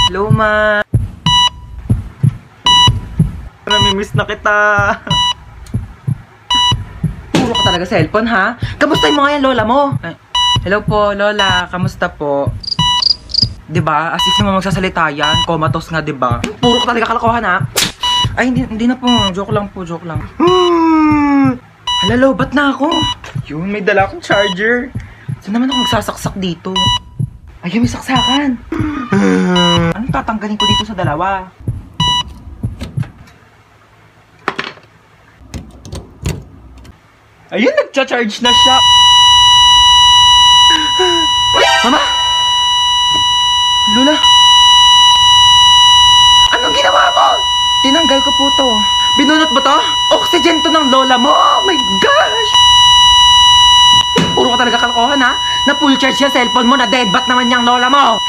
Hello, ma. Namimiss na kita. Puro ka talaga cellphone, ha? Kamusta yung mga yan, lola mo? Hello po, lola. Kamusta po? Diba? As if naman magsasalita yan. Comatose nga, diba? Puro ka talaga kalokohan, ha? Ay, hindi na po. Joke lang po, joke lang. Halalo, ba't na ako? Yun, may dala akong charger. Saan naman ako magsasaksak dito? Ayun, may saksakan. Anong tatanggalin ko dito sa dalawa? Ayun, nagcha-charge na siya. Mama! Lola! Anong ginawa mo? Tinanggal ko po to. Binunot mo to? Oxygen to ng lola mo! Oh my gosh! Puro ka talaga kalokohan, ha? Na full charge yung cellphone mo, na deadbat naman yung lola mo!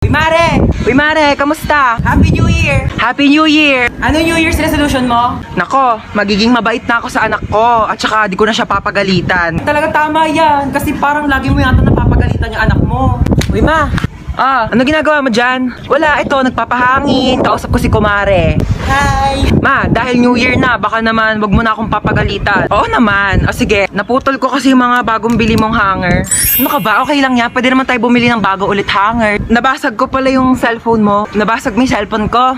Uy, Mare! Uy, Mare! Kamusta? Happy New Year! Happy New Year! Ano New Year's resolution mo? Nako, magiging mabait na ako sa anak ko. At saka di ko na siya papagalitan. Talaga tama yan. Kasi parang lagi mo yata napapagalitan yung anak mo. Uy, ma! Ano ginagawa mo dyan? Wala, ito, nagpapahangin. Kausap ko si Kumare. Hi! Ma, dahil New Year na, baka naman wag mo na akong papagalitan. Oo naman. O sige, naputol ko kasi yung mga bagong bili mong hanger. Ano ka ba? Okay lang yan. Pwede naman tayo bumili ng bago ulit hanger. Nabasag ko pala yung cellphone mo. Nabasag mo yung cellphone ko.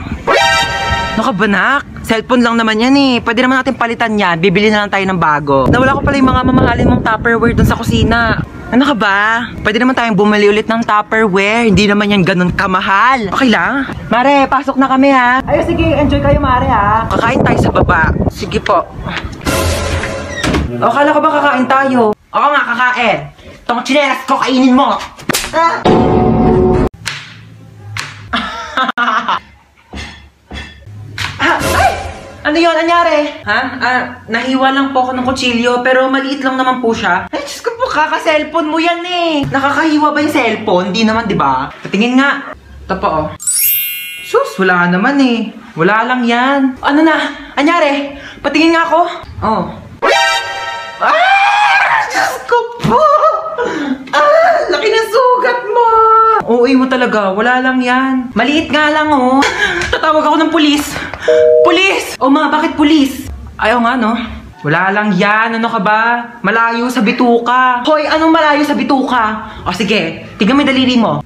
Ano ka ba, nak? Cellphone lang naman yan eh. Pwede naman natin palitan yan. Bibili na lang tayo ng bago. Nawala ko pala yung mga mamahalin mong Tupperware dun sa kusina. Ano ka ba? Pwede naman tayong bumili ulit ng Tupperware. Hindi naman yan ganun kamahal. Okay lang? Mare, pasok na kami, ha? Ay, sige. Enjoy kayo, Mare, ha? Kakain tayo sa baba. Sige po. O, kala ko ba kakain tayo? Oo nga, kakain. Itong tsinelas ko, kainin mo. Ano yun? Anyari? Ha? Nahiwa lang po ako ng kutsilyo, pero maliit lang naman po siya. Ay, Diyos ko po, kaka-cellphone mo yan eh. Nakakahiwa ba yung cellphone? Hindi naman, di ba? Patingin nga. Ito po, oh. Sus, wala naman eh. Wala lang yan. Ano na? Anyari? Patingin nga ako. Oh. Diyos ko po! Laki ng sugat mo! OA mo talaga, wala lang yan. Maliit nga lang, oh. Tatawag ako ng pulis. Pulis! O ma, bakit pulis? Ayaw nga, no? Wala lang yan, ano ka ba? Malayo sa bituka. Hoy, anong malayo sa bituka? O sige, tignan mo yung daliri mo.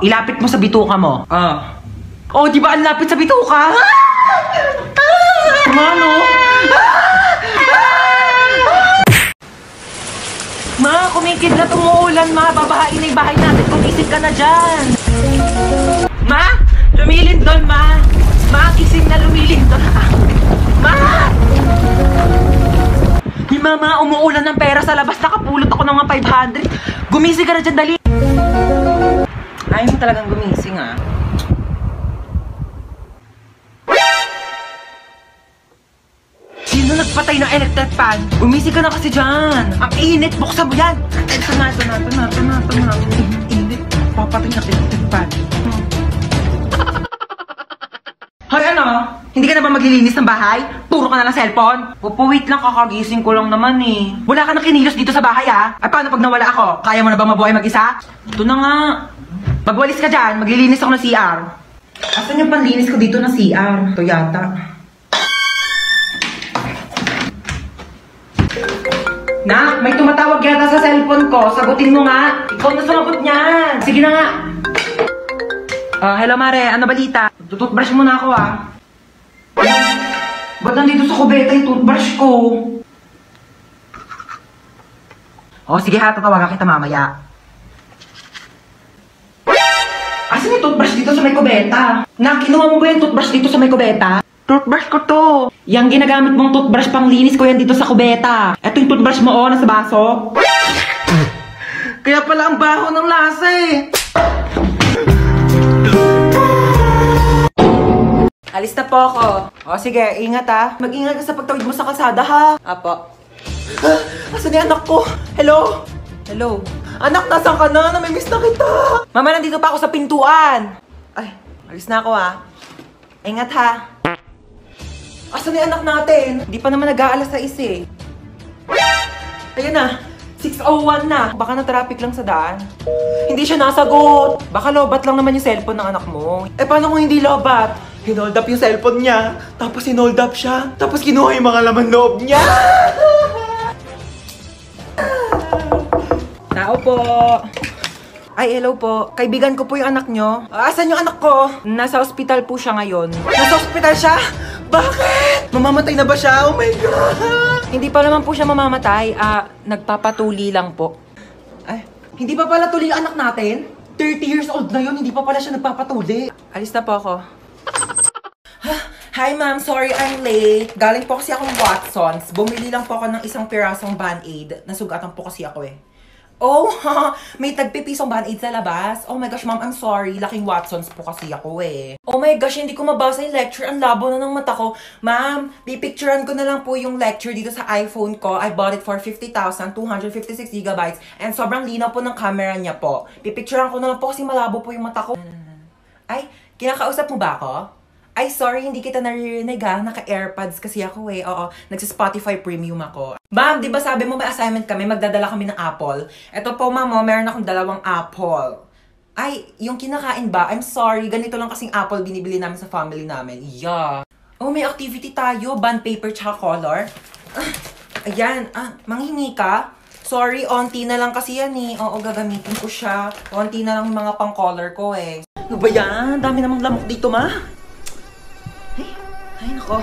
Ilapit mo sa bituka mo. Di ba ang lapit sa bituka? Mano? Ma, kumikid na tumuulan, ma. Babahain na yung bahay natin. Kumising ka na dyan. Ma, lumilindol, ma. Ma, gising na, lumilindol. Ma! Di mama, umuulan ng pera sa labas. Nakapulot ako ng mga 500. Gumising ka na dyan, dali. Ayaw mo talagang gumising, ah. Sino nagpatay ng electric fan? Gumising ka na kasi dyan. Ang init, buksan mo yan. Ito na. Init, papatay ng electric fan. Hoy, ano? Hindi ka na ba maglilinis ng bahay? Puro ka na ng cellphone? Wait lang, kakagising ko lang naman eh. Wala ka na kinilos dito sa bahay, ha? Ay, paano pag nawala ako? Kaya mo na ba mabuhay mag-isa? Ito na nga. Magwalis ka dyan, maglilinis ako ng CR. Asan yung panlinis ko dito ng CR? Ito yata. Nak, may tumatawag yata sa cellphone ko. Sagutin mo nga. Ikaw na sumagot niyan. Sige na nga. Hello, Mare. Ano balita? Tututbrush muna ako, ah. Ba't nandito sa kubeta yung toothbrush ko? Sige ha, tatawagan kita mamaya. Asan yung toothbrush dito sa may kubeta? Nak, kinuha mo ba yung toothbrush dito sa may kubeta? Toothbrush ko to. Yang ginagamit mong toothbrush pang linis ko yan dito sa kubeta. Ito yung toothbrush mo, nasa baso. Kaya pala ang baho ng lasa eh. Alis na po ako. Sige, ingat ha. Mag-ingat ka sa pagtawid mo sa kalsada ha. Apo. Asan yung anak ko? Hello? Hello? Anak, nasan ka na? Namimiss na kita. Mama, nandito pa ako sa pintuan. Ay, alis na ako ha. Ingat ha. Asan yung anak natin? Hindi pa naman nag-aalas sa eh. Ayun na. 6:01 na. Baka na-traffic lang sa daan. Hindi siya nasagot. Baka lobat lang naman yung cellphone ng anak mo. Eh, paano kung hindi lobat? Hinold up yung cellphone niya. Tapos hinold up siya. Tapos kinuha yung mga laman loob niya. Tao po. Ay, hello po. Kaibigan ko po yung anak nyo. Asan yung anak ko? Nasa ospital po siya ngayon. Nasa ospital siya? Bakit? Mamamatay na ba siya? Oh my God! Hindi pa naman po siya mamamatay. Nagpapatuli lang po. Ay, hindi pa pala tuli yung anak natin? 30 years old na yun, hindi pa pala siya nagpapatuli. Alis na po ako. Hi ma'am, sorry I'm late. Galing po kasi akong Watsons. Bumili lang po ako ng isang pirasong Band-Aid. Nasugatan po kasi ako eh. Oh, may tagpipisong Band-Aid sa labas. Oh my gosh, ma'am, I'm sorry. Laking Watsons po kasi ako eh. Oh my gosh, hindi ko mabasa yung lecture. Ang labo na ng mata ko. Ma'am, pipicturean ko na lang po yung lecture dito sa iPhone ko. I bought it for 50,256 gigabytes. And sobrang linaw po ng camera niya po. Pipicturean ko na lang po kasi malabo po yung mata ko. Ay, kinakausap mo ba ako? Ay, sorry, hindi kita naririnig ha. Naka-AirPods kasi ako eh. Oo, nagsa-Spotify Premium ako. Ma'am, di ba sabi mo may assignment kami, magdadala kami ng apple? Eto po, ma'am, meron akong 2 apple. Ay, yung kinakain ba? I'm sorry, ganito lang kasing apple binibili namin sa family namin. Yeah. Oh, may activity tayo. Bond paper tsaka color. Ayan, manghingi ka? Sorry, onti na lang kasi yan eh. Oo, gagamitin ko siya. Onti na lang yung mga pang-color ko eh. Ano ba yan? Dami namang lamok dito, ma. Ay, nako.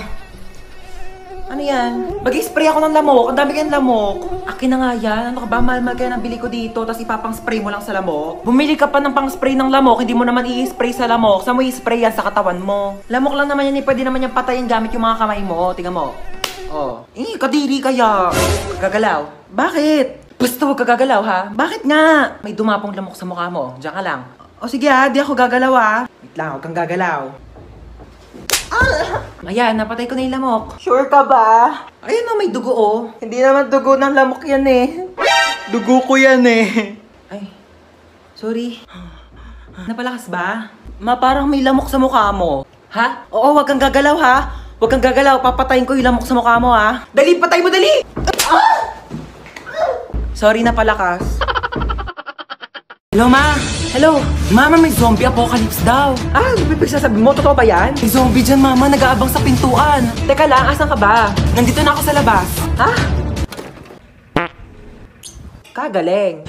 Ano yan? Mag-spray ako ng lamok. Ang dami kayong lamok. Akin na nga yan. Ano ka ba? Mahal-mahal kaya nabili ko dito. Tapos ipapang-spray mo lang sa lamok. Bumili ka pa ng pang-spray ng lamok. Hindi mo naman i-spray sa lamok. Saan mo i-spray yan? Sa katawan mo. Lamok lang naman yan. Pwede naman yung patayin gamit yung mga kamay mo. Tingnan mo. Oh. Kadiri kaya. Gagalaw. Bakit? Basta huwag kagagalaw ha. Bakit nga? May dumapong lamok sa mukha mo. Diyan ka lang. O sige ha. Di ako gagalaw ha. Wait lang. Huwag kang gagalaw. Ayan, napatay ko na yung lamok. Sure ka ba? Ayun o, may dugo oh. Hindi naman dugo ng lamok yan eh. Dugo ko yan eh. Ay, sorry. Napalakas ba? Ma, parang may lamok sa mukha mo. Ha? Oo, wag kang gagalaw ha. Wag kang gagalaw, papatayin ko yung lamok sa mukha mo ha. Dali, patay mo, dali! Sorry, napalakas. Hello, ma! Hello! Mama, may zombie apocalypse daw. Bibig sasabihin mo, totoo ba yan? May zombie dyan, mama. Nag-aabang sa pintuan. Teka lang, asan ka ba? Nandito na ako sa labas. Ha? Kagaling.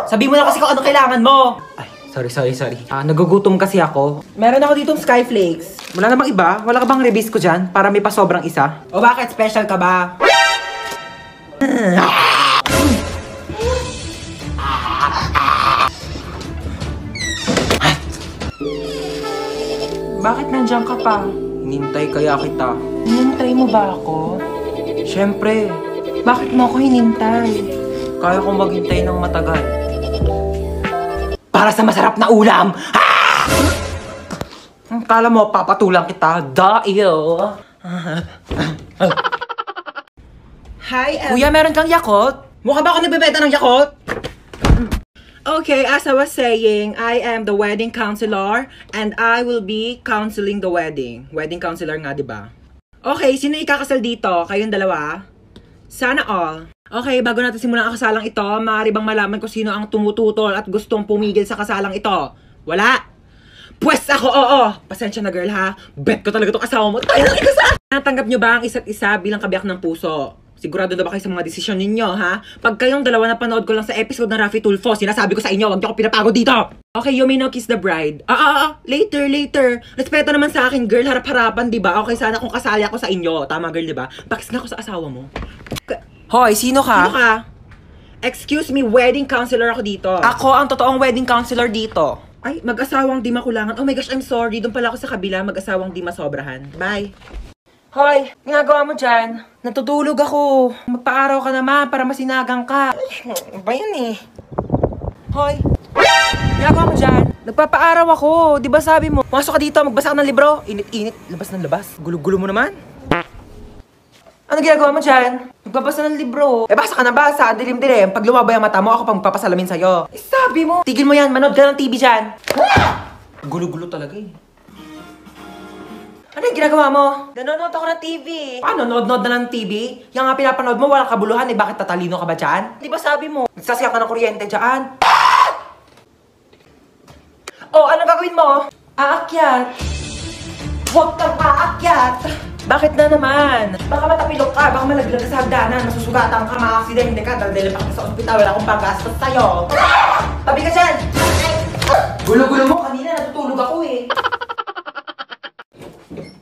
Sabi mo na kasi kung ano kailangan mo. Ay, sorry. Nagugutom kasi ako. Meron ako ditong Skyflakes. Wala namang iba? Wala ka bang rebis ko dyan? Para may pasobrang isa? O bakit? Special ka ba? Bakit nandiyan ka pa? Hinintay kaya kita. Hinintay mo ba ako? Siyempre. Bakit mo ako hinintay? Kaya kong maghintay ng matagal. Para sa masarap na ulam! Kala mo, papatulang kita. Dahil. Hi, Kuya, meron kang Yakult? Mukha ba ako nagbebenta ng Yakult? Okay, as I was saying, I am the wedding counselor and I will be counseling the wedding. Wedding counselor nga, di ba? Okay, sino ikakasal dito? Kayong dalawa? Sana all. Okay, bago natin simulan ang kasalang ito, maaari bang malaman kung sino ang tumututol at gustong pumigil sa kasalang ito? Wala? Pwes ako, oo! Pasensya na girl ha. Bet ko talaga itong asawa mo. Tayo lang ikasal! Natanggap nyo ba ang isa't isa bilang kabiyak ng puso? Sigurado na ba kayo sa mga desisyon ninyo, ha? Pag kayong dalawa napanood ko lang sa episode ng Raffy Tulfo, sinasabi ko sa inyo, huwag niyo ako pinapagod dito! Okay, you may now kiss the bride. Later. Respeto naman sa akin, girl. Harap-harapan, di ba? Okay, sana kung kasali ako sa inyo. Tama, girl, di ba? Pakis nga ako sa asawa mo. Hoy, sino ka? Sino ka? Excuse me, wedding counselor ako dito. Ako ang totoong wedding counselor dito. Ay, mag-asawang di makulangan. Oh my gosh, I'm sorry. Doon pala ako sa kabila, mag-asawang di masobrahan. Bye. Hoy, ginagawa mo dyan? Natutulog ako. Magpa-araw ka naman para masinagang ka. Ba yan eh? Hoy, ginagawa mo dyan? Nagpapa-araw ako. Di ba sabi mo? Masok ka dito, magbasa ka ng libro. Init-init, labas ng labas. Gulo-gulo mo naman. Ano ginagawa mo dyan? Nagbabasa ng libro. Basa ka na basa. Dilim-dilim. Pag lumabay ang mata mo, ako pang magpapasalamin sa'yo. Sabi mo. Tigil mo yan. Manood ka ng TV dyan. Gulo-gulo talaga eh. Ano yung ginagawa mo? Nanonood ako ng TV. Paano? Nanonood na ng TV? Yung nga pinapanood mo, walang kabuluhan eh. Bakit tatalino ka ba dyan? Di ba sabi mo? Nagsasaya ka ng kuryente dyan. Oh, anong gagawin mo? Aakyat. Huwag kang aakyat. Bakit na naman? Baka matapilok ka, baka malaglag ka sa hagdanan, masusugatan ka, maka-aksidente ka, dahil pa ka sa ospital, wala akong panggastos sa'yo. Tabi ka dyan! Gulo-gulo mo, kanina natutulog ako eh.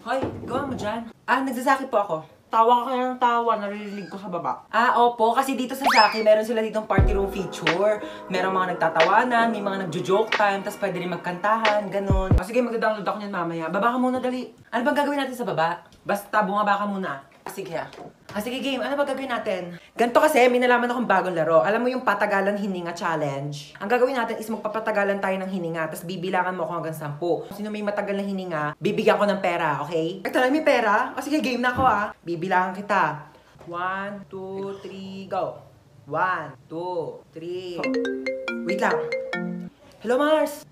Hoy, gawa mo dyan. Nagsasakit po ako. Tawa ka kaya ng tawa, naririnig ko sa baba. Opo, kasi dito sa Zaki, meron sila ditong party room feature. Merong mga nagtatawanan, may mga nagjo-joke time, tapos pwede rin magkantahan, ganun. Sige, magda-download ako niyan mamaya. Baba ka muna, dali. Ano bang gagawin natin sa baba? Basta, bumaba ka muna. Sige ha. Sige game, ano ba gagawin natin? Ganto kasi, may nalaman akong bagong laro. Alam mo yung patagalan hininga challenge? Ang gagawin natin is magpapatagalan tayo ng hininga, tapos bibilangan mo ako hanggang 10. Sino may matagal na hininga, bibigyan ko ng pera, okay? Talaga may pera? Sige, game na ako Bibilangan kita. 1, 2, 3, go. 1, 2, 3. Wait lang. Hello, Mars.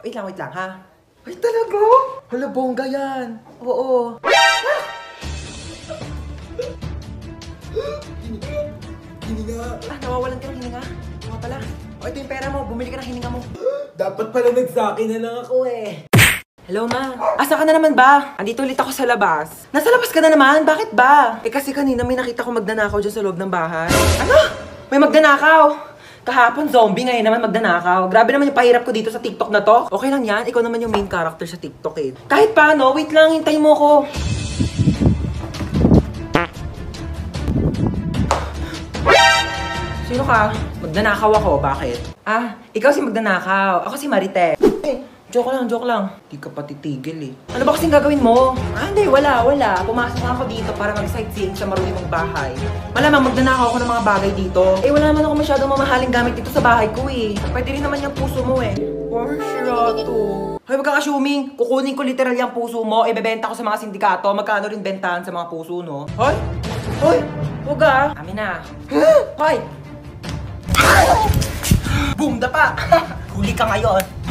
Wait lang ha. Ay, talaga? Hala, bongga yan. Oo. Hininga. Nawawalan ka ng hininga. Mga pala. Ito yung pera mo. Bumili ka ng hininga mo. Dapat pala nagsaki na lang ako eh. Hello, ma. Asa ka na naman ba? Andito ulit ako sa labas. Nasa labas ka na naman? Bakit ba? Kasi kanina may nakita ko magdanakaw dyan sa loob ng bahay. Ano? May magdanakaw? Kahapon zombie, ngayon naman magdanakaw. Grabe naman yung pahirap ko dito sa TikTok na to. Okay lang yan. Ikaw naman yung main character sa TikTok eh. Kahit paano, wait lang. Hintayin mo ko. Sino ka? Magdanakaw ako. Bakit? Ikaw si magdanakaw. Ako si Marite. Joke lang. Di ka pa titigil eh. Ano ba kasing gagawin mo? Hindi, wala. Pumasok nga ako dito para mag-sightseeing sa marumi mong bahay. Malamang magdanakaw ako ng mga bagay dito. Wala naman ako masyadong mamahaling gamit dito sa bahay ko eh. Pwede rin naman yung puso mo eh. Or sirato. Hoy, wag kang assuming. Kukunin ko literal yung puso mo, ibebenta ko sa mga sindikato. Magkano rin bentahan sa mga puso, no? Hoy! Huwag Amin na. Hoy! Boom, dapa! Huli ka ngayon.